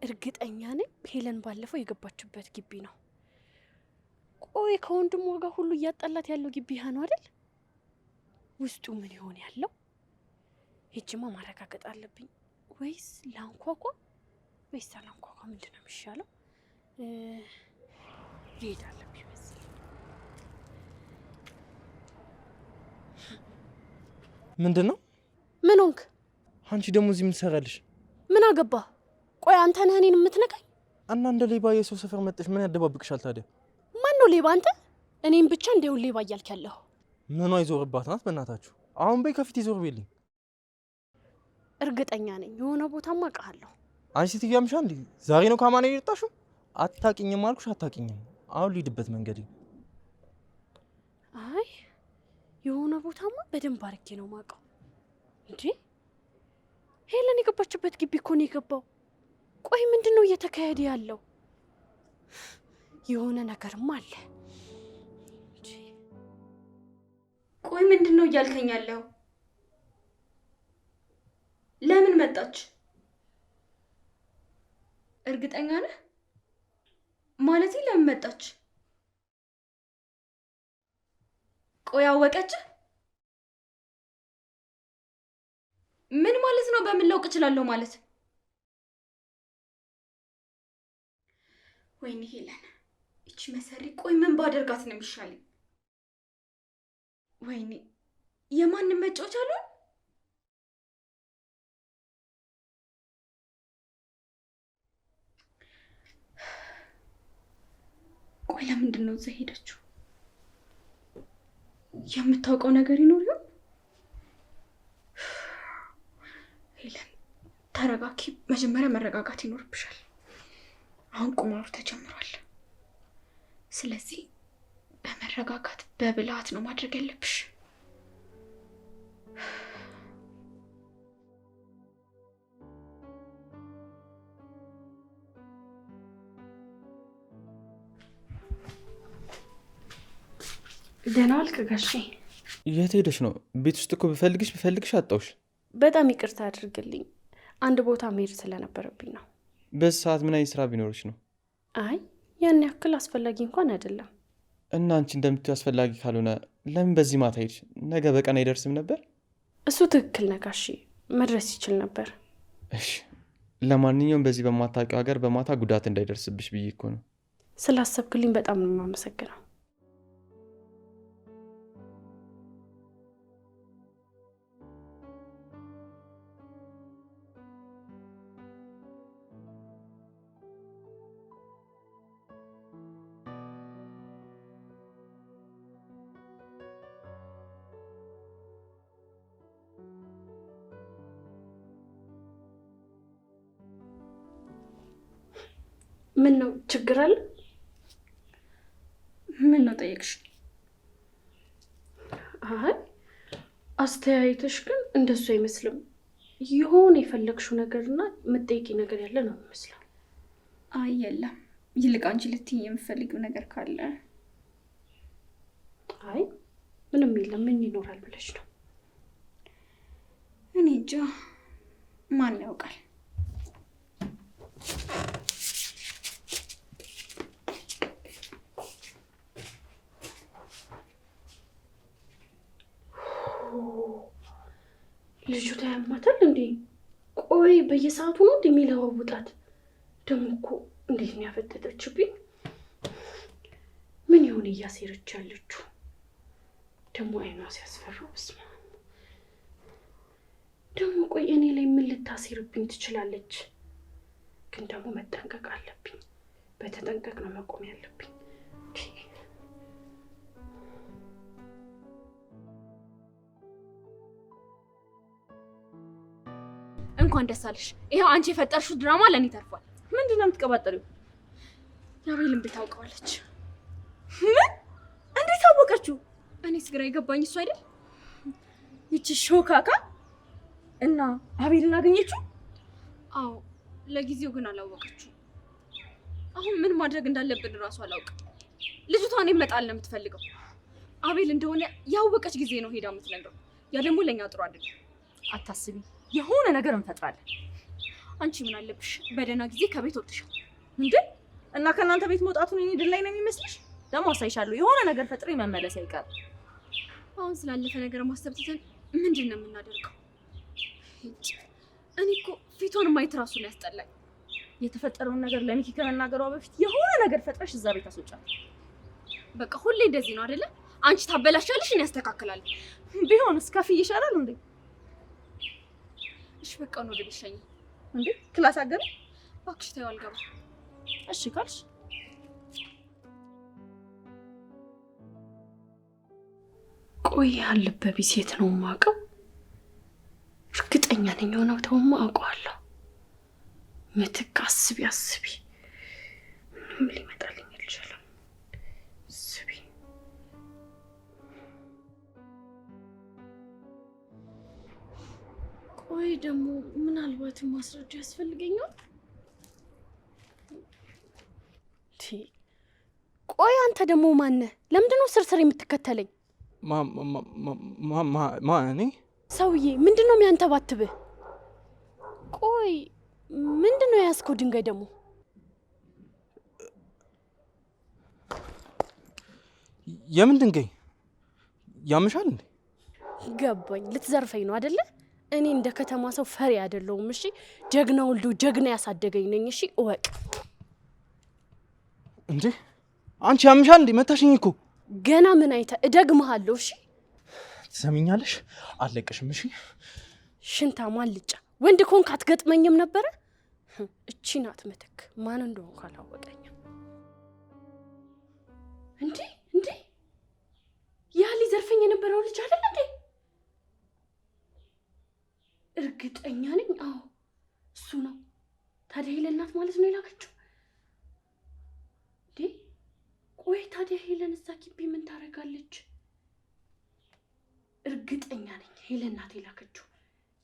እርግጠኛ ነኝ ሄለን ባለፈው የገባችበት ግቢ ነው። ቆይ ከወንድሟ ጋር ሁሉ እያጣላት ያለው ግቢ ያ ነው አይደል? ውስጡ ምን ይሆን ያለው? ሄጅማ ማረጋገጥ አለብኝ። ወይስ ላንኳኳ ወይስ አላንኳኳ? ምንድነው የሚሻለው? ልሄድ አለብኝ መሰለኝ። ምንድነው? ምን ሆንክ? አንቺ ደግሞ እዚህ ምን ትሰራለሽ? ምን አገባ? ቆይ አንተ ነህ እኔን የምትነካኝ? እና እንደ ሌባ የሰው ሰፈር መጥተሽ ምን ያደባብቅሻል ታዲያ? ማን ነው ሌባ? አንተ? እኔን ብቻ እንደው ሌባ እያልክ ያለሁ? ምኗ ይዞርባት ናት? በእናታችሁ አሁን በይ ከፊት ይዞር ቤልኝ። እርግጠኛ ነኝ የሆነ ቦታማ አውቃለሁ። አንቺ ስትያምሻ እንዴ? ዛሬ ነው ከማን የወጣሽው? አታቂኝም አልኩሽ፣ አታቂኝም። አሁን ልሂድበት መንገድ። አይ የሆነ ቦታማ በደንብ አርኬ ነው ማውቀው። እንዴ ሄለን የገባችበት ግቢ እኮ ነው የገባው። ቆይ ምንድነው እየተካሄደ ያለው? የሆነ ነገርም አለ። ቆይ ምንድነው እያልከኝ ያለው? ለምን መጣች? እርግጠኛ ነህ? ማለቴ ለምን መጣች? ቆይ አወቀች? ምን ማለት ነው? በምን ላውቅ እችላለሁ ማለት? ወይኔ ሄለን፣ እቺ መሰሪ። ቆይ ምን ባደርጋት ነው የሚሻለኝ? ወይኔ የማንም መጫወቻ አሉ? ቆይ ለምንድን ነው እዛ ሄደችው? የምታውቀው ነገር ይኖር ይሆን? ሄለን ተረጋጊ። መጀመሪያ መረጋጋት ይኖርብሻል። አሁን ቁማሩ ተጀምሯል። ስለዚህ በመረጋጋት በብልሃት ነው ማድረግ ያለብሽ። ደህና ዋልክ ጋሼ? የት ሄደሽ ነው? ቤት ውስጥ እኮ ብፈልግሽ አጣሁሽ። በጣም ይቅርታ አድርግልኝ። አንድ ቦታ መሄድ ስለነበረብኝ ነው። በዚህ ሰዓት ምን አይነት ስራ ቢኖርሽ ነው? አይ ያን ያክል አስፈላጊ እንኳን አይደለም። እና አንቺ እንደምትይው አስፈላጊ ካልሆነ ለምን በዚህ ማታ ሄድሽ? ነገ በቀን አይደርስም ነበር? እሱ ትክክል ነህ ጋሼ፣ መድረስ ይችል ነበር። እሺ፣ ለማንኛውም በዚህ በማታውቂው ሀገር በማታ ጉዳት እንዳይደርስብሽ ብዬ እኮ ነው። ስላሰብክልኝ በጣም ነው የማመሰግነው። ምን ነው ችግር አለ? ምን ነው ጠየቅሽ? አይ አስተያየትሽ ግን እንደሱ አይመስልም። የሆነ የፈለግሽው ነገርና የምትጠይቂ ነገር ያለ ነው የሚመስለው። አይ የለም። ይልቅ አንቺ ልትይኝ የምትፈልጊው ነገር ካለ? አይ ምንም የለም። ምን ይኖራል ብለሽ ነው? እኔ እንጃ፣ ማን ያውቃል? ልጁ ታያማታል እንዴ? ቆይ በየሰዓቱ ነው እንደሚለዋውጣት? ደግሞ እኮ እንዴት ነው ያፈጠጠችብኝ? ምን ይሆን እያሴረች ያለችው? ደግሞ አይኗ ሲያስፈራው። በስመ አብ። ደግሞ ቆይ እኔ ላይ ምን ልታሴርብኝ ትችላለች? ግን ደግሞ መጠንቀቅ አለብኝ። በተጠንቀቅ ነው መቆም ያለብኝ። እንኳን ደስ አለሽ። ይሄው አንቺ የፈጠርሽው ድራማ ለኔ ተርፏል። ምንድነው የምትቀባጠሪው? ያቤልን ብታውቀዋለች። ምን? እንዴት አወቀችው? እኔስ ግራ የገባኝ እሱ አይደል? ይቺ ሾካካ እና አቤልን አገኘችው? አዎ፣ ለጊዜው ግን አላወቀችው። አሁን ምን ማድረግ እንዳለብን እራሱ አላውቅም። ልጅቷን መጣል ነው የምትፈልገው። አቤል እንደሆነ ያወቀች ጊዜ ነው ሄዳ የምትነግረው። ያ ደግሞ ለኛ ጥሩ አይደለም። አታስቢ፣ የሆነ ነገር እንፈጥራለን። አንቺ ምን አለብሽ? በደህና ጊዜ ከቤት ወጥሻል እንዴ? እና ከእናንተ ቤት መውጣቱን እኔ ድል ላይ ነው የሚመስልሽ? ደግሞ አሳይሻለሁ፣ የሆነ ነገር ፈጥሬ መመለስ አይቀርም። አሁን ስላለፈ ነገር ማሰብ ትተን ምንድን ነው የምናደርገው? እኔ እኮ ፊቷን ማየት ራሱ ነው ያስጠላኝ። የተፈጠረውን ነገር ለሚኪ ከመናገሯ በፊት የሆነ ነገር ፈጥረሽ እዛ ቤት አስወጫት። በቃ ሁሌ እንደዚህ ነው አይደለ? አንቺ ታበላሻለሽ፣ እኔ ያስተካክላለሁ። ቢሆንስ ከፍዬ ይሻላል እንዴ? እሺ በቃ ነው ወደ ቤት ሸኝ። እንዴ ክላስ አገረ? እባክሽ ተይው አልገባም። እሺ ካልሽ ቆይ ያለበት ቢስ የት ነው የማውቀው? እርግጠኛ ነኝ የሆነው ተውማ አውቀዋለሁ። ምትክ አስቢ ምንም ሊመጣልኝ አልቻለም። አስቢ ቆይ ደግሞ ምናልባት ማስረጃ ያስፈልገኛል። ቆይ አንተ ደግሞ ማነህ? ለምንድን ነው ስርስር የምትከተለኝ? እኔ ሰውዬ ምንድን ነው የሚያንተባትብህ? ቆይ ምንድን ነው የያዝከው ድንጋይ ደግሞ? የምን ድንጋይ? ያምሻል እንዴ? ገባኝ። ልትዘርፈኝ ነው አይደለ? እኔ እንደ ከተማ ሰው ፈሪ አይደለሁም። እሺ ጀግና ወልዶ ጀግና ያሳደገኝ ነኝ። እሺ እወቅ። እንዴ አንቺ ያምሻል እንዴ? መታሽኝ እኮ። ገና ምን አይተህ እደግምሃለሁ። እሺ ትሰሚኛለሽ? አለቅሽም። እሺ ሽንታም አልጫ ወንድ ኮንክ አትገጥመኝም ነበረ። እቺ ናት ምትክ። ማን እንደሆንኩ አላወቀኝም። እንዴ ያ ሊዘርፈኝ የነበረው ልጅ አይደል እንዴ? እርግጠኛ ነኝ። አዎ እሱ ነው። ታዲያ ሄለን ናት ማለት ነው የላከችው። እንዴ ቆይ ታዲያ ሄለን እዛ ግቢ ምን ታደርጋለች? እርግጠኛ ነኝ ሄለን ናት የላከችው።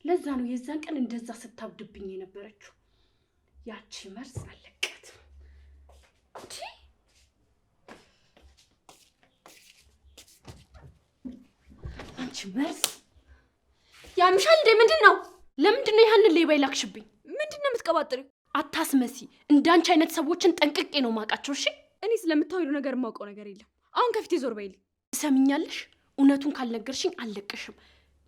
ለዛ ነው የዛን ቀን እንደዛ ስታብድብኝ የነበረችው። ያቺ መርዝ አለቀት። አንቺ መርዝ ያምሻል እንዴ? ምንድነው? ለምንድን ነው ያንን ሌባ ይላክሽብኝ? ምንድነው የምትቀባጥሪው? አታስመሲ። እንዳንቺ አይነት ሰዎችን ጠንቅቄ ነው ማውቃቸው። እሺ እኔ ስለምታወሩ ነገር የማውቀው ነገር የለም። አሁን ከፊቴ ዞር በይልኝ። ትሰሚኛለሽ? እውነቱን ካልነገርሽኝ አልለቅሽም።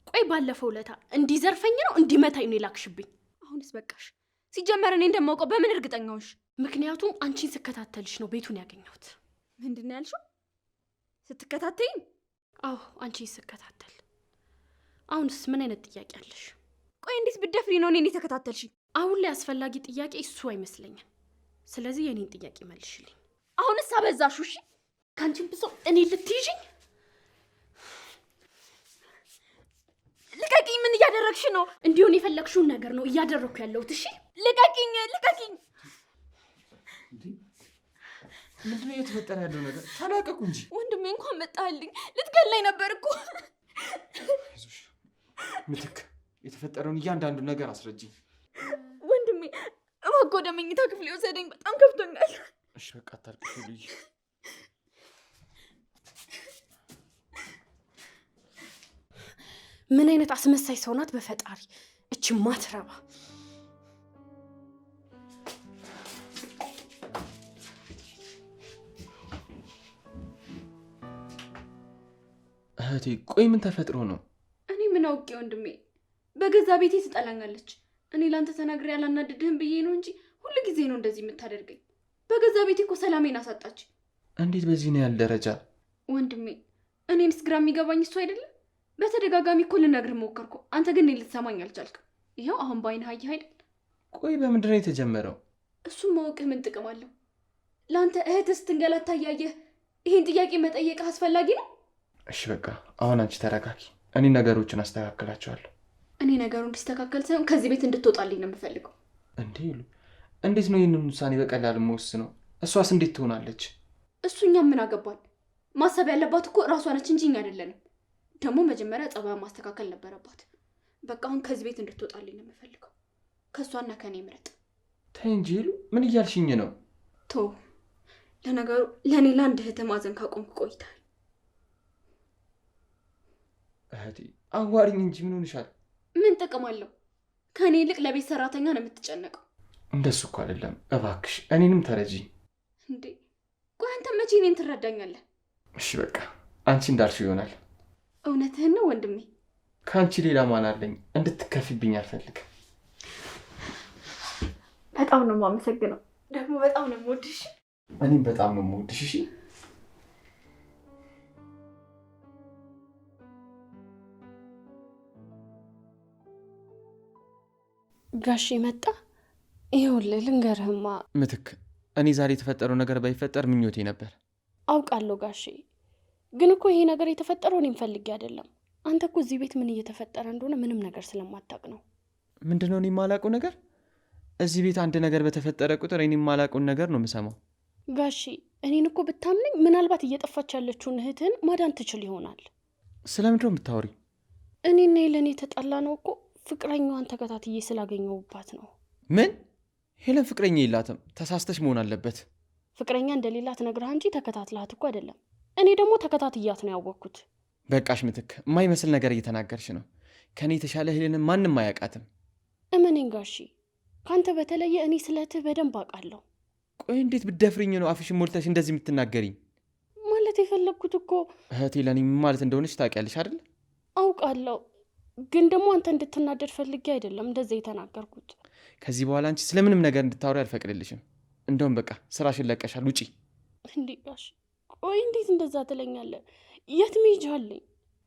ቆይ ባለፈው ለታ እንዲዘርፈኝ ነው እንዲመታኝ ነው የላክሽብኝ። አሁንስ በቃሽ። ሲጀመር እኔ እንደማውቀው በምን እርግጠኛ ሆንሽ? ምክንያቱም አንቺን ስከታተልሽ ነው ቤቱን ያገኘሁት። ምንድን ነው ያልሽው? ስትከታተይኝ? አዎ አንቺን ስከታተል። አሁንስ ምን አይነት ጥያቄ አለሽ? ቆይ እንዴት ብትደፍሪ ነው እኔን የተከታተልሽኝ? አሁን ላይ አስፈላጊ ጥያቄ እሱ አይመስለኝም። ስለዚህ የኔን ጥያቄ መልሽልኝ። አሁንስ አበዛሹ። እሺ ካንቺም ብሶ እኔ ልትይዥኝ? ልቀቂኝ! ምን እያደረግሽ ነው? እንዲሁን የፈለግሽውን ነገር ነው እያደረኩ ያለሁት። እሺ ልቀቂኝ! ምንድነው እየተፈጠረ ያለው ነገር? ተላቀቁ እንጂ። ወንድሜ እንኳን መጣልኝ። ልትገላኝ ነበር እኮ። አይዞሽ ምትክ፣ የተፈጠረውን እያንዳንዱ ነገር አስረጂኝ። ወንድሜ እባክህ ወደ መኝታ ክፍል ወሰደኝ። በጣም ከፍቶኛል። እሺ በቃ አታልቅሽ ልጅ። ምን አይነት አስመሳይ ሰው ናት በፈጣሪ! እቺ ማትረባ። እህቴ ቆይ ምን ተፈጥሮ ነው? እኔ ምን አውቄ ወንድሜ። በገዛ ቤቴ ትጠላኛለች። እኔ ላንተ ተናግሬ ያላናድድህም ብዬ ነው እንጂ ሁሉ ጊዜ ነው እንደዚህ የምታደርገኝ። በገዛ ቤቴ እኮ ሰላሜን አሳጣች። እንዴት በዚህ ነው ያለ ደረጃ? ወንድሜ እኔንስ ግራ የሚገባኝ እሱ አይደለም። በተደጋጋሚ እኮ ልነግርህ ሞከርኩ። አንተ ግን ልትሰማኝ አልቻልክም። ይኸው አሁን በአይንህ አየህ አይደል? ቆይ በምንድን ነው የተጀመረው? እሱም ማወቅህ ምን ጥቅም አለው? ለአንተ እህትህ ስትንገላታ እያየህ ይህን ጥያቄ መጠየቅህ አስፈላጊ ነው? እሺ በቃ አሁን አንቺ ተረጋጊ። እኔ ነገሮችን አስተካክላቸዋለሁ። እኔ ነገሩ እንዲስተካከል ሳይሆን ከዚህ ቤት እንድትወጣልኝ ነው የምፈልገው። እንዴ ይሉ እንዴት ነው ይህንን ውሳኔ በቀላሉ የምወስነው? እሷስ እንዴት ትሆናለች? እሱ እኛም ምን አገባን? ማሰብ ያለባት እኮ እራሷ ነች እንጂ እኛ አይደለንም። ደግሞ መጀመሪያ ጸባዩን ማስተካከል ነበረባት። በቃ አሁን ከዚህ ቤት እንድትወጣልኝ ነው የምፈልገው። ከእሷና ከእኔ ምረጥ። ተይ እንጂ ይሉ ምን እያልሽኝ ነው? ቶ ለነገሩ ለእኔ ለአንድ እህትህ ማዘን ካቆምኩ ቆይታል። እህቴ አዋሪኝ እንጂ ምን ሆንሻል? ምን ጥቅም አለው? ከእኔ ይልቅ ለቤት ሰራተኛ ነው የምትጨነቀው። እንደሱ እኮ አይደለም። እባክሽ እኔንም ተረጂ። እንዴ ቆይ አንተ መቼ እኔን ትረዳኛለህ? እሺ በቃ አንቺ እንዳልሽው ይሆናል። እውነትህን ነው ወንድሜ። ከአንቺ ሌላ ማን አለኝ? እንድትከፊብኝ አልፈልግም። በጣም ነው የማመሰግነው። ደግሞ በጣም ነው የምወድሽ። እኔም በጣም ነው የምወድሽ። እሺ ጋሼ መጣ። ይኸውልህ ልንገርህማ ምትክ፣ እኔ ዛሬ የተፈጠረው ነገር ባይፈጠር ምኞቴ ነበር። አውቃለሁ ጋሼ፣ ግን እኮ ይሄ ነገር የተፈጠረው እኔም ፈልጌ አይደለም። አንተ እኮ እዚህ ቤት ምን እየተፈጠረ እንደሆነ ምንም ነገር ስለማታውቅ ነው። ምንድነው እኔ የማላውቀው ነገር? እዚህ ቤት አንድ ነገር በተፈጠረ ቁጥር እኔ የማላውቀውን ነገር ነው የምሰማው። ጋሼ እኔን እኮ ብታምነኝ ምናልባት እየጠፋች ያለችውን እህትህን ማዳን ትችል ይሆናል። ስለምንድነው የምታወሪ? እኔና ሄለን የተጣላ ነው እኮ ፍቅረኛዋን ተከታትዬ ስላገኘሁባት ነው። ምን? ሄለን ፍቅረኛ የላትም። ተሳስተሽ መሆን አለበት። ፍቅረኛ እንደሌላት ነግረህ እንጂ ተከታትላት እኮ አይደለም። እኔ ደግሞ ተከታትያት ነው ያወቅኩት። በቃሽ ምትክ፣ የማይመስል ነገር እየተናገርሽ ነው። ከእኔ የተሻለ ሄለንን ማንም አያውቃትም። እመኔን ጋሺ፣ ከአንተ በተለየ እኔ ስለትህ በደንብ አውቃለሁ። ቆይ እንዴት ብትደፍሪኝ ነው አፍሽን ሞልተሽ እንደዚህ የምትናገሪኝ? ማለት የፈለግኩት እኮ እህቴ ለእኔ ምን ማለት እንደሆነች ታውቂያለሽ አይደል? አውቃለሁ፣ ግን ደግሞ አንተ እንድትናደድ ፈልጌ አይደለም እንደዚህ የተናገርኩት። ከዚህ በኋላ አንቺ ስለምንም ነገር እንድታወሪ አልፈቅድልሽም። እንደውም በቃ ስራሽን ለቀሻል፣ ውጪ። እንዴ ጋሽ፣ ቆይ እንዴት እንደዛ ትለኛለህ? የት መሄጃ አለኝ?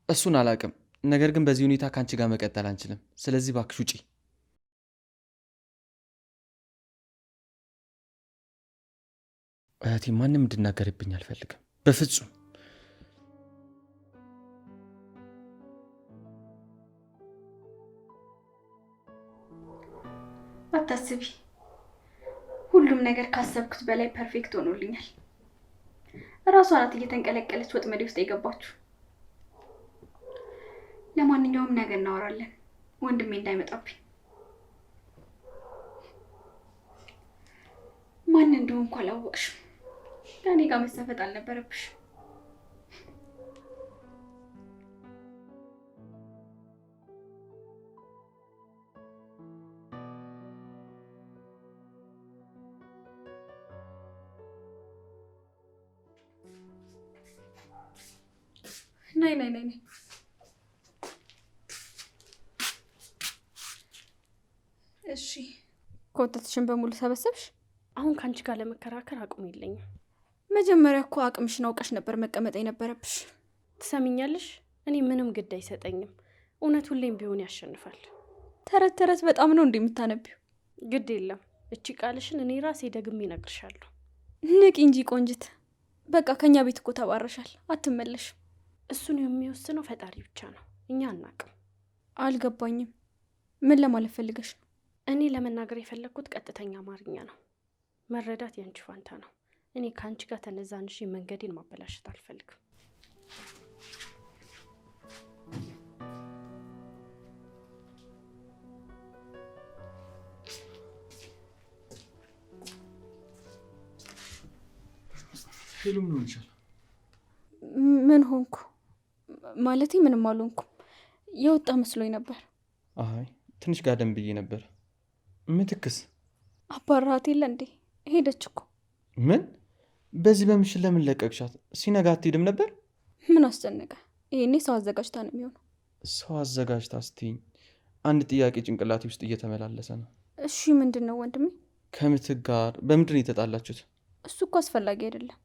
እሱን አላውቅም፣ ነገር ግን በዚህ ሁኔታ ከአንቺ ጋር መቀጠል አንችልም። ስለዚህ እባክሽ ውጪ። እህቴ ማንም እንድናገርብኝ አልፈልግም፣ በፍጹም። አታስቢ፣ ሁሉም ነገር ካሰብኩት በላይ ፐርፌክት ሆኖልኛል። እራሷ ናት እየተንቀለቀለች ወጥመዴ ውስጥ የገባችሁ። ለማንኛውም ነገር እናወራለን፣ ወንድሜ እንዳይመጣብኝ። ማን እንደሆንኩ አላወቅሽም። ከእኔ ጋር መሰፈጥ አልነበረብሽ። ነይ ነይ ነይ። እሺ ኮተትሽን በሙሉ ሰበሰብሽ? አሁን ከአንቺ ጋር ለመከራከር አቅሙ የለኝም። መጀመሪያ እኮ አቅምሽን አውቀሽ ነበር መቀመጥ የነበረብሽ። ትሰሚኛለሽ? እኔ ምንም ግድ አይሰጠኝም። እውነት ሁሌም ቢሆን ያሸንፋል። ተረት ተረት በጣም ነው እንደምታነቢው። ግድ የለም፣ እቺ ቃልሽን እኔ ራሴ ደግሜ እነግርሻለሁ። ንቂ እንጂ ቆንጅት። በቃ ከኛ ቤት እኮ ተባረሻል፣ አትመለሽም። እሱን የሚወስነው ፈጣሪ ብቻ ነው፣ እኛ አናቅም። አልገባኝም። ምን ለማለት ፈልገሽ ነው? እኔ ለመናገር የፈለግኩት ቀጥተኛ አማርኛ ነው። መረዳት ያንቺ ፋንታ ነው። እኔ ከአንቺ ጋር ተነዛንሽ መንገዴን ማበላሸት አልፈልግም። ሄሉ ምን ሆንሻል? ምን ሆንኩ? ማለቴ ምንም አልሆንኩም። የወጣ መስሎኝ ነበር። አይ ትንሽ ጋደም ብዬ ነበር። ምትክስ አባራት የለ እንዴ? ሄደች እኮ። ምን? በዚህ በምሽት ለምን ለቀቅሻት? ሲነጋ አትሄድም ነበር? ምን አስጨነቀ? ይሄኔ ሰው አዘጋጅታ ነው የሚሆነው። ሰው አዘጋጅታ ስትይኝ አንድ ጥያቄ ጭንቅላቴ ውስጥ እየተመላለሰ ነው። እሺ ምንድን ነው ወንድሜ? ከምትክ ጋር በምንድን ነው የተጣላችሁት? እሱ እኮ አስፈላጊ አይደለም።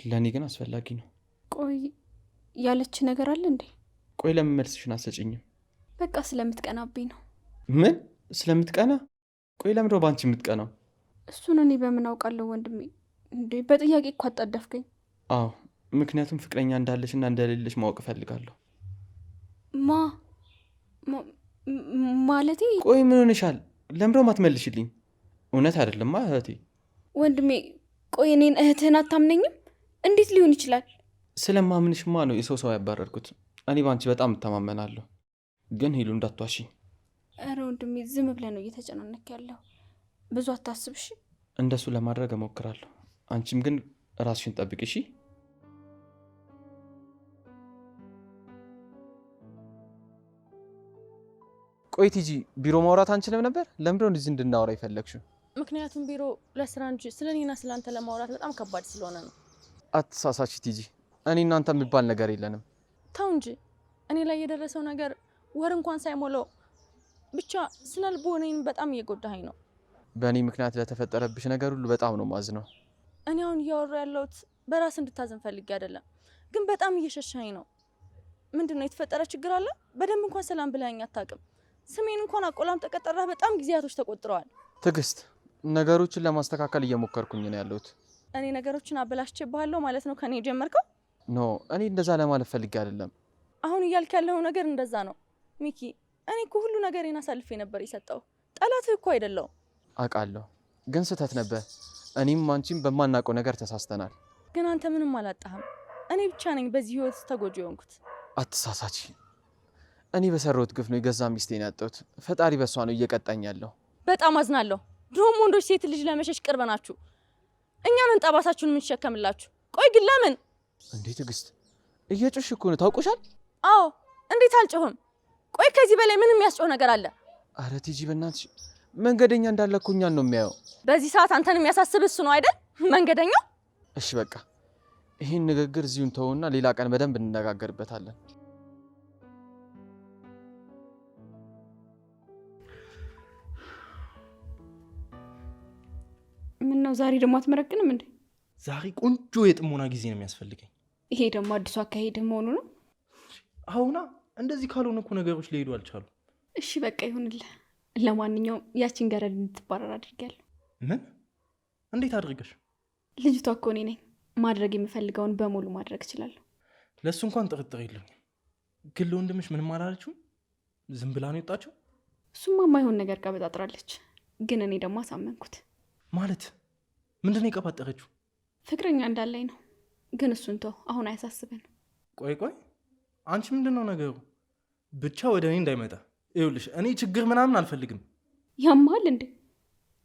ለእኔ ግን አስፈላጊ ነው። ቆይ ያለች ነገር አለ እንዴ? ቆይ ለምን መልስሽን አትሰጪኝም? በቃ ስለምትቀናብኝ ነው። ምን? ስለምትቀና? ቆይ ለምንድን ነው በአንቺ የምትቀናው? እሱን እኔ በምን አውቃለሁ ወንድሜ? እንዴ በጥያቄ እኮ አጣደፍከኝ። አዎ ምክንያቱም ፍቅረኛ እንዳለሽና እንደሌለሽ ማወቅ እፈልጋለሁ። ማለቴ? ቆይ ምን ሆነሻል? ለምንድን ነው የማትመልሽልኝ? እውነት አይደለማ እህቴ። ወንድሜ ቆይ እኔን እህትህን አታምነኝም? እንዴት ሊሆን ይችላል? ስለማምንሽማ ነው የሰው ያባረርኩት። እኔ ባንቺ በጣም እተማመናለሁ። ግን ሄሉ እንዳትዋሽኝ። ኧረ ወንድሜ ዝም ብለህ ነው እየተጨናነክ ያለው። ብዙ አታስብሽ። እንደሱ ለማድረግ እሞክራለሁ። አንቺም ግን ራስሽን ጠብቂ እሺ? ቆይ ቲጂ፣ ቢሮ ማውራት አንችልም ነበር? ለምንድን ነው እንደዚህ እንድናወራ የፈለግሽው? ምክንያቱም ቢሮ ለስራ እንጂ ስለኔና ስላንተ ለማውራት በጣም ከባድ ስለሆነ ነው። አትሳሳች ቲጂ፣ እኔ እናንተ የሚባል ነገር የለንም። ተው እንጂ እኔ ላይ የደረሰው ነገር ወር እንኳን ሳይሞላው ብቻ ስነ ልቦናዬን በጣም እየጎዳኸኝ ነው። በእኔ ምክንያት ለተፈጠረብሽ ነገር ሁሉ በጣም ነው ማዝነው። እኔ አሁን እያወራ ያለሁት በራስ እንድታዘን ፈልጌ አይደለም፣ ግን በጣም እየሸሻኝ ነው። ምንድነው የተፈጠረ ችግር አለ? በደንብ እንኳን ሰላም ብለኸኝ አታውቅም። ስሜን እንኳን አቆላም ተቀጠራህ። በጣም ጊዜያቶች ተቆጥረዋል። ትዕግስት፣ ነገሮችን ለማስተካከል እየሞከርኩኝ ነው ያለሁት። እኔ ነገሮችን አበላሽቼብሃለሁ ማለት ነው ከኔ ጀመርከው? ኖ፣ እኔ እንደዛ ለማለት ፈልጌ አይደለም። አሁን እያልክ ያለው ነገር እንደዛ ነው ሚኪ። እኔ እኮ ሁሉ ነገሬን አሳልፌ ነበር የሰጠው። ጠላትህ እኮ አይደለሁም። አውቃለሁ፣ ግን ስህተት ነበር። እኔም አንቺም በማናውቀው ነገር ተሳስተናል። ግን አንተ ምንም አላጣህም። እኔ ብቻ ነኝ በዚህ ህይወት ተጎጂ የሆንኩት። አትሳሳች። እኔ በሰራሁት ግፍ ነው የገዛ ሚስቴን ያጣሁት። ፈጣሪ በሷ ነው እየቀጣኝ ያለው። በጣም አዝናለሁ። ድሮም ወንዶች ሴት ልጅ ለመሸሽ ቅርብ ናችሁ። እኛንን ጠባሳችሁን የምንሸከምላችሁ። ቆይ ግን ለምን? እንዴ ትዕግስት፣ እየጮሽ እኮ ነው። ታውቆሻል? አዎ፣ እንዴት አልጮህም? ቆይ ከዚህ በላይ ምን የሚያስጮህ ነገር አለ? አረ ቲጂ በእናትሽ፣ መንገደኛ እንዳለ እኮ እኛን ነው የሚያየው። በዚህ ሰዓት አንተን የሚያሳስብ እሱ ነው አይደል? መንገደኛ። እሺ በቃ ይህን ንግግር እዚሁን ተውና ሌላ ቀን በደንብ እንነጋገርበታለን። ምን ነው ዛሬ ደግሞ አትመረቅንም እንዴ? ዛሬ ቆንጆ የጥሞና ጊዜ ነው የሚያስፈልገኝ። ይሄ ደግሞ አዲሱ አካሄድ መሆኑ ነው? አሁና እንደዚህ ካልሆነ እኮ ነገሮች ሊሄዱ አልቻሉ። እሺ በቃ ይሁንልህ። ለማንኛውም ያቺን ገረድ እንድትባረር አድርጊያለሁ። ምን? እንዴት አድርገሽ? ልጅቷ እኮ እኔ ነኝ። ማድረግ የምፈልገውን በሙሉ ማድረግ እችላለሁ። ለእሱ እንኳን ጥርጥር የለኝም። ግን ለወንድምሽ ምንም አላለችው? ዝም ብላ ነው የወጣችው? እሱማ የማይሆን ነገር ቀበጣጥራለች። ግን እኔ ደግሞ አሳመንኩት። ማለት ምንድን ነው የቀባጠረችው? ፍቅረኛ እንዳለኝ ነው። ግን እሱን ተው፣ አሁን አያሳስበን። ቆይ አንቺ ምንድን ነው ነገሩ? ብቻ ወደ እኔ እንዳይመጣ። ይኸውልሽ እኔ ችግር ምናምን አልፈልግም። ያማል እንዴ?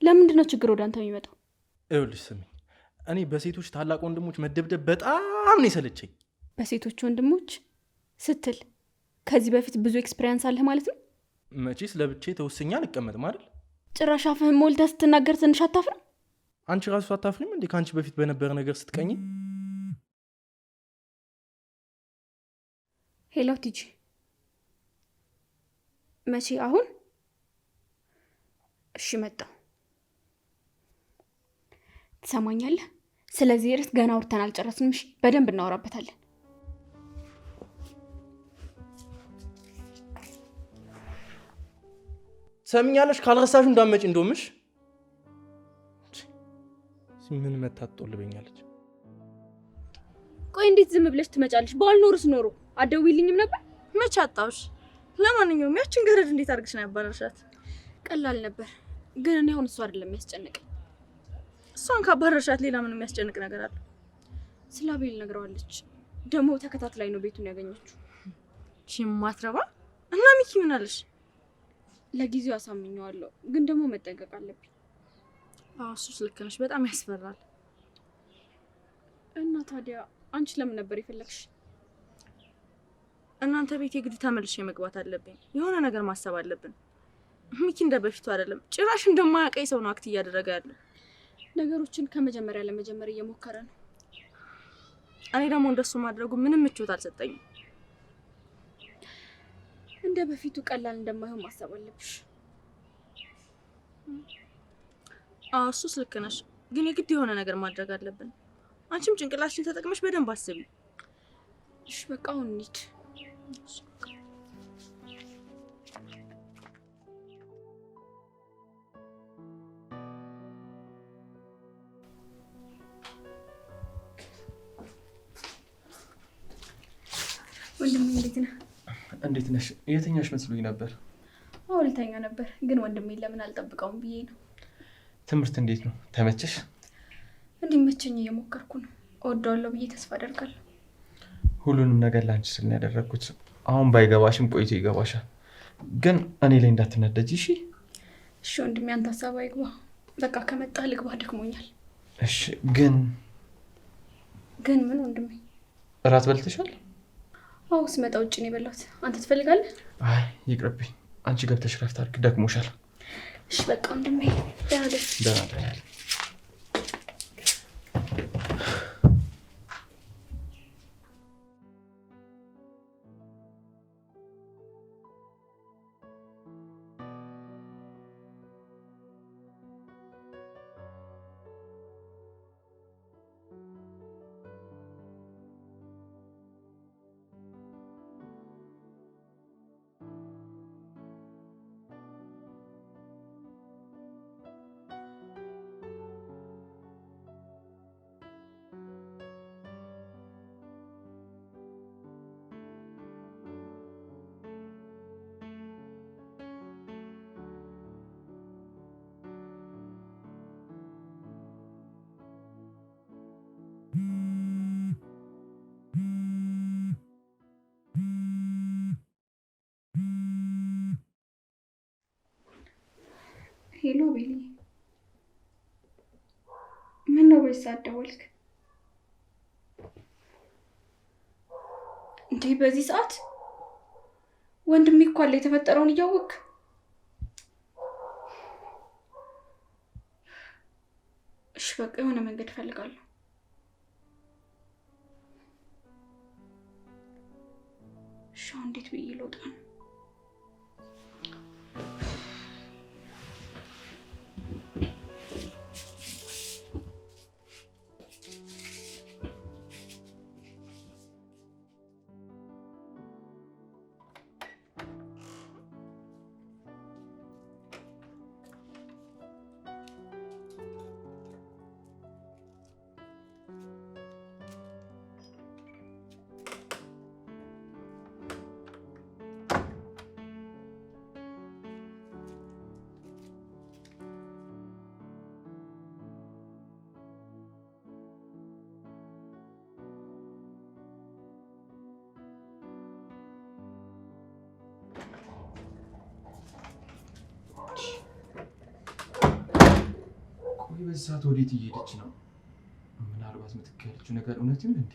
ለምንድን ነው ችግር ወደ አንተ የሚመጣው? ይኸውልሽ ስሚኝ፣ እኔ በሴቶች ታላቅ ወንድሞች መደብደብ በጣም ነው የሰለቸኝ። በሴቶች ወንድሞች ስትል ከዚህ በፊት ብዙ ኤክስፔሪንስ አለህ ማለት ነው? መቼስ ለብቼ ተወስኛ አልቀመጥም አይደል? ጭራሽ አፍህን ሞልተህ ስትናገር ትንሽ አታፍርም? አንቺ ራሱ አታፍሪም እንዴ ከአንቺ በፊት በነበረ ነገር ስትቀኝ? ሄሎ ቲጂ፣ መቼ? አሁን? እሺ መጣሁ። ትሰማኛለህ? ስለዚህ ርዕስ ገና አውርተን አልጨረስንም። እሺ በደንብ እናወራበታለን። ሰምኛለሽ? ካልረሳሹ እንዳመጭ እንደውምሽ ምን መታጥጦልበኛለች። ቆይ እንዴት ዝም ብለሽ ትመጫለሽ? ባልኖርስ ኖሮ አትደውይልኝም ነበር? መች አጣሁሽ? ለማንኛውም ያችን ገረድ እንዴት አድርግሽ ነው ያባረርሻት? ቀላል ነበር፣ ግን እኔ አሁን እሱ አይደለም የሚያስጨንቀኝ። እሷን ካባረርሻት ሌላ ምን የሚያስጨንቅ ነገር አለ? ስለ አቤል ነግረዋለች። ደግሞ ተከታትላይ ነው ቤቱን ያገኘችው። ማትረባ እና ሚኪ ምን አለሽ? ለጊዜው አሳምኘዋለሁ፣ ግን ደግሞ መጠንቀቅ አለብኝ። እሱስ ልክ ነሽ፣ በጣም ያስፈራል። እና ታዲያ አንቺ ለምን ነበር የፈለግሽ? እናንተ ቤት የግድ ተመልሼ መግባት አለብኝ። የሆነ ነገር ማሰብ አለብን። ሚኪ እንደ በፊቱ አይደለም፣ ጭራሽ እንደማያውቀኝ ሰው ነው አክት እያደረገ ያለው። ነገሮችን ከመጀመሪያ ለመጀመር እየሞከረ ነው። እኔ ደግሞ እንደሱ ማድረጉ ምንም ምቾት አልሰጠኝም። እንደ በፊቱ ቀላል እንደማይሆን ማሰብ አለብሽ። እሱስ ልክ ነሽ፣ ግን የግድ የሆነ ነገር ማድረግ አለብን። አንቺም ጭንቅላትሽን ተጠቅመሽ በደንብ አስቢ። እሺ በቃ አሁን እንሂድ። ወንድሜ እንዴት ነህ? እንዴት ነሽ? የትኛሽ መስሎኝ ነበር። አዎ ልተኛ ነበር፣ ግን ወንድሜ ለምን አልጠብቀውም ብዬ ነው። ትምህርት እንዴት ነው? ተመቸሽ? እንዲመቸኝ እየሞከርኩ ነው። እወደዋለሁ ብዬ ተስፋ አደርጋለሁ። ሁሉንም ነገር ላንቺ ስል ነው ያደረኩት። አሁን ባይገባሽም ቆይቶ ይገባሻል። ግን እኔ ላይ እንዳትነደጂ እሺ? እሺ ወንድሜ፣ አንተ ሀሳብ አይግባ። በቃ ከመጣህ ልግባ፣ ደክሞኛል። እሺ። ግን ምን ወንድሜ? እራት በልተሻል? አዎ ስመጣ ውጭ ነው የበላሁት። አንተ ትፈልጋለህ? አይ ይቅርብኝ። አንቺ ገብተሽ ረፍት አድርጊ፣ ደክሞሻል። እሺ በቃ ወንድሜ ደህና ደር። ደህና ደር። ሄሎ ቤሊ፣ ምን ነው በዚህ ሰዓት ደወልክ እንዴ? በዚህ ሰዓት ወንድሜ እኮ አለ። የተፈጠረውን እያወቅክ? እሺ በቃ የሆነ መንገድ እፈልጋለሁ። እሺ አሁን እንዴት ብዬ ልወጣ ነው? በዚህ ሰዓት ወዴት እየሄደች ነው? ምናልባት የምትካሄደችው ነገር እውነት ይሁን እንዴ?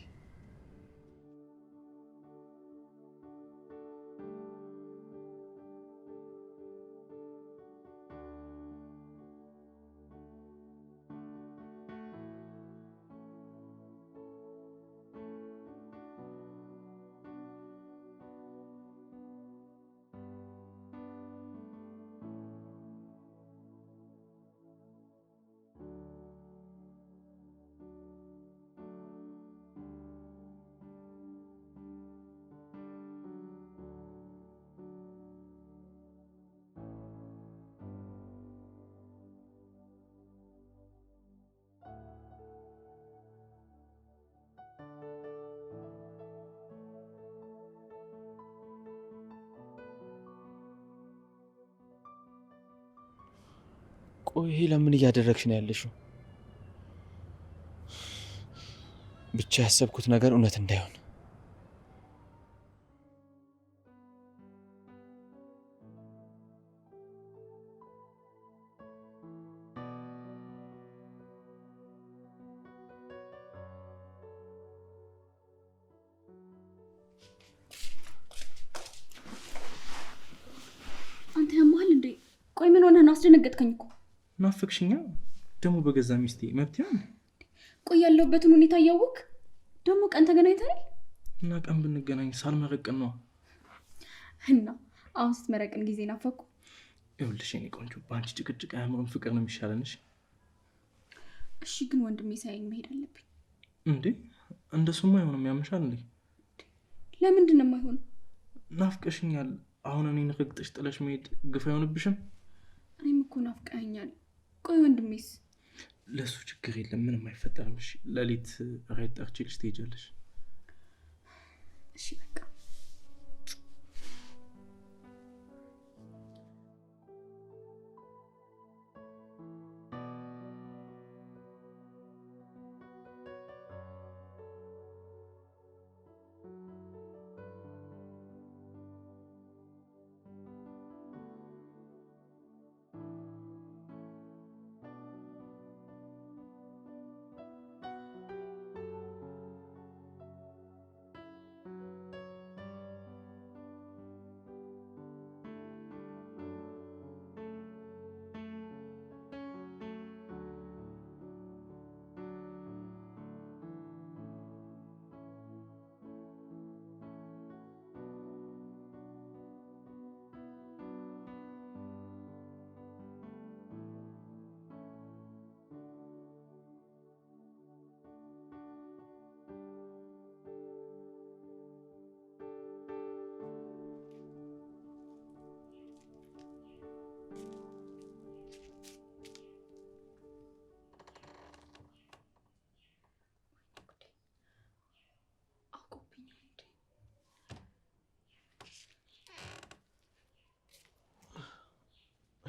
ቆይ ይሄ ለምን እያደረግሽ ነው ያለሽው? ብቻ ያሰብኩት ነገር እውነት እንዳይሆን። አንተ ያማል እንዴ? ቆይ ምን ሆነህ ነው? አስደነገጥከኝ እኮ። ናፍቅሽኛ ደግሞ በገዛ ሚስቴ መብት ይሆን? ቆይ ያለሁበትን ሁኔታ እያወቅ ደግሞ ቀን ተገናኝተናል እና ቀን ብንገናኝ ሳልመረቅን ነው። እና አሁን ስትመረቅን ጊዜ ናፈቁ። ይኸውልሽ የኔ ቆንጆ በአንቺ ጭቅጭቅ አያምርም፣ ፍቅር ነው የሚሻለንሽ። እሺ ግን ወንድሜ ሳይኝ መሄድ አለብኝ እንዴ? እንደሱማ አይሆንም። ያምሻል እንዴ? ለምንድን ነው የማይሆነው? ናፍቀሽኛል። አሁን እኔን ረግጠሽ ጥለሽ መሄድ ግፍ አይሆንብሽም? እኔም እኮ ናፍቀኸኛል። ቆይ ወንድሜስ? ለሱ ችግር የለም፣ ምንም አይፈጠርም። እሺ ሌሊት ራይት ጠርቼልሽ ትሄጃለሽ። እሺ በቃ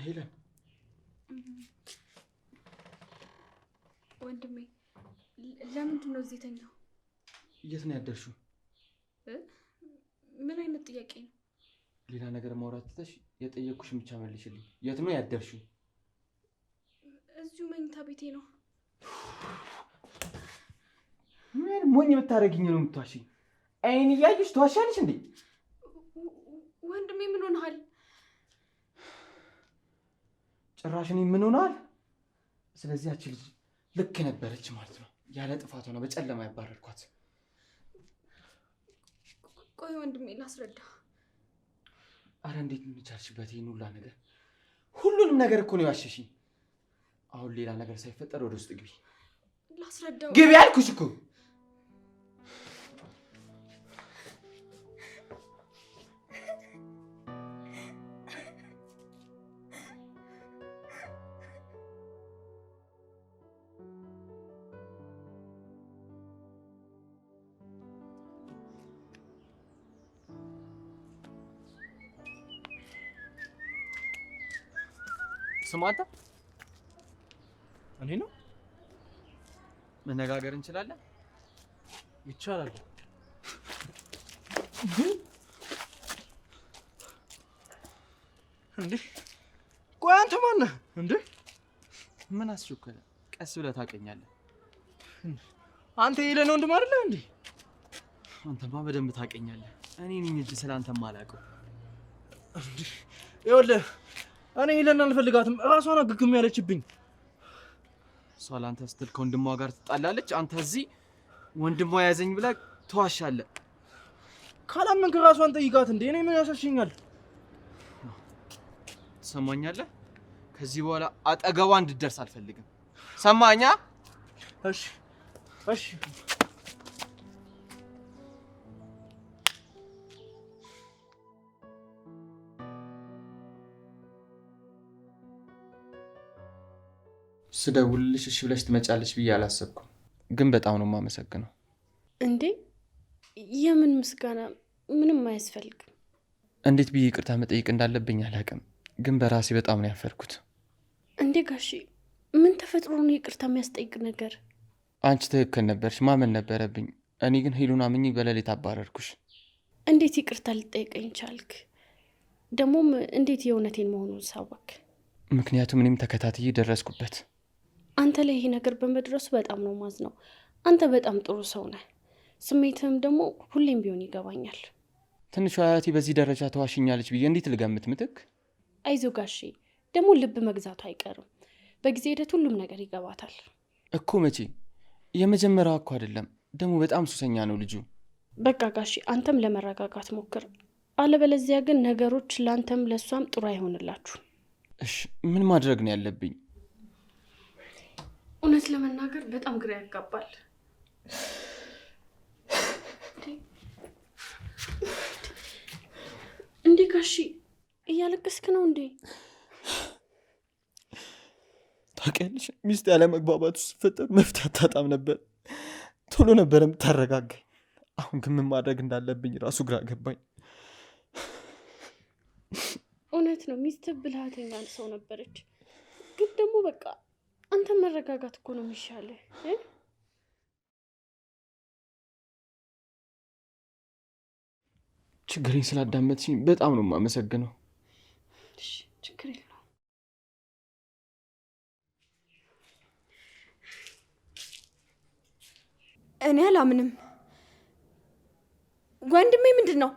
ሄለን ወንድሜ ለምንድን ነው እዚህ የተኛው? የት ነው ያደርሽው? ምን አይነት ጥያቄ ነው? ሌላ ነገር ማውራት ትተሽ የጠየቅኩሽን ብቻ መልሽልኝ። የት ነው ያደርሽው? እዚሁ መኝታ ቤቴ ነው። ምን ሞኝ የምታደርጊኝ ነው የምትዋሽኝ? አይን እያየሽ ትዋሻለሽ እንዴ? ወንድሜ ምን ሆነሃል? ጭራሽ እኔ ምን ሆነሃል? ስለዚህ ያቺ ልጅ ልክ ነበረች ማለት ነው። ያለ ጥፋቷ ነው በጨለማ ያባረርኳት። ቆይ ወንድሜ ላስረዳ። አረ እንዴት ምን ቻልሽበት ይሄን ሁላ ነገር? ሁሉንም ነገር እኮ ነው ያሸሽኝ። አሁን ሌላ ነገር ሳይፈጠር ወደ ውስጥ ግቢ። ላስረዳው። ግቢ አልኩሽ እኮ። ስማ አንተ፣ እኔ ነው መነጋገር እንችላለን? ይቻላል። እንዴ ቆይ አንተ ማን ነህ እንዴ? ምን አስቸኮለ? ቀስ ብለህ ታውቀኛለህ። አንተ ሄለን ወንድም አይደለህ እንዴ? አንተማ በደንብ ታውቀኛለህ። እኔ ነኝ እንጂ ስለአንተ ማላውቀው። እንዴ ይኸውልህ እኔ ሄለን አልፈልጋትም። እራሷን አግግም ያለችብኝ። እሷ ለአንተ ስትል ከወንድሟ ጋር ትጣላለች። አንተ እዚህ ወንድሟ ያዘኝ ብለህ ትዋሻለህ። ካላመንክ እራሷን ጠይቃት እንዴ። እኔ ምን ያሻሽኛል? ትሰማኛለህ? ከዚህ በኋላ አጠገቧ እንድትደርስ አልፈልግም። ሰማኛ? እሺ እሺ። ስደውልልሽ እሺ ብለሽ ትመጫለሽ ብዬ አላሰብኩም፣ ግን በጣም ነው የማመሰግነው። እንዴ የምን ምስጋና? ምንም አያስፈልግም። እንዴት ብዬ ይቅርታ መጠየቅ እንዳለብኝ አላውቅም፣ ግን በራሴ በጣም ነው ያፈርኩት። እንዴ ጋሺ ምን ተፈጥሮ ነው ይቅርታ የሚያስጠይቅ ነገር? አንቺ ትክክል ነበርሽ፣ ማመን ነበረብኝ። እኔ ግን ሄሉን አምኜ በሌሊት አባረርኩሽ። እንዴት ይቅርታ ልጠይቀኝ ቻልክ? ደግሞም እንዴት የእውነቴን መሆኑን ሳወቅ? ምክንያቱም እኔም ተከታትዬ ደረስኩበት። አንተ ላይ ይሄ ነገር በመድረሱ በጣም ነው ማዝነው። አንተ በጣም ጥሩ ሰው ነህ። ስሜትህም ደግሞ ሁሌም ቢሆን ይገባኛል። ትንሿ አያቴ በዚህ ደረጃ ተዋሽኛለች ብዬ እንዴት ልገምት? ምትክ አይዞ ጋሼ፣ ደግሞ ልብ መግዛቱ አይቀርም። በጊዜ ሂደት ሁሉም ነገር ይገባታል እኮ። መቼ? የመጀመሪያው እኮ አይደለም። ደግሞ በጣም ሱሰኛ ነው ልጁ። በቃ ጋሼ አንተም ለመረጋጋት ሞክር፣ አለበለዚያ ግን ነገሮች ለአንተም ለእሷም ጥሩ አይሆንላችሁ። እሺ ምን ማድረግ ነው ያለብኝ? እውነት ለመናገር በጣም ግራ ያጋባል። እንዴ ጋሺ እያለቀስክ ነው እንዴ? ታውቂያለሽ፣ ሚስት ያለ መግባባት ውስጥ ሲፈጠር መፍትሄ አታጣም ነበር። ቶሎ ነበር የምታረጋጋኝ። አሁን ግን ምን ማድረግ እንዳለብኝ ራሱ ግራ ገባኝ። እውነት ነው፣ ሚስት ብልሃተኛ ሰው ነበረች። ግን ደግሞ በቃ አንተ መረጋጋት እኮ ነው የሚሻልህ። ችግሬን ስላዳመጥሽኝ በጣም ነው የማመሰግነው። ችግር የለውም። እኔ አላምንም። ወንድሜ ምንድን ነው?